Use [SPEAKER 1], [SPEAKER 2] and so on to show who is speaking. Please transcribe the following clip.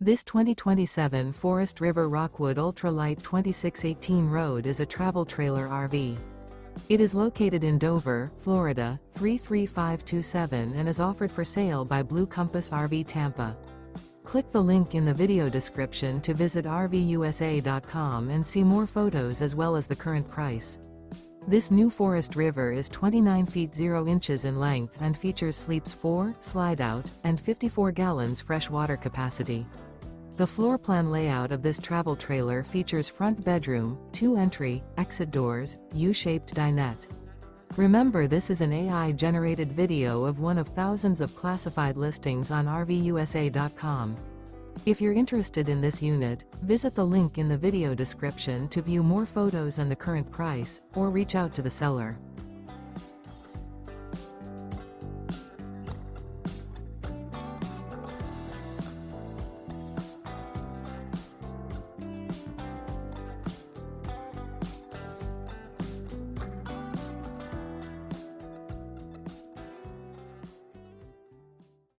[SPEAKER 1] This 2027 Forest River Rockwood Ultralight 2618 Road is a travel trailer RV. It is located in Dover, Florida, 33527 and is offered for sale by Blue Compass RV Tampa. Click the link in the video description to visit RVUSA.com and see more photos as well as the current price. This new Forest River is 29 feet 0 inches in length and features sleeps 4, Slideout, and 54 gallons fresh water capacity. The floor plan layout of this travel trailer features front bedroom, 2 entry, exit doors, U-shaped dinette. Remember, this is an AI-generated video of one of thousands of classified listings on RVUSA.com. If you're interested in this unit, visit the link in the video description to view more photos and the current price, or reach out to the seller.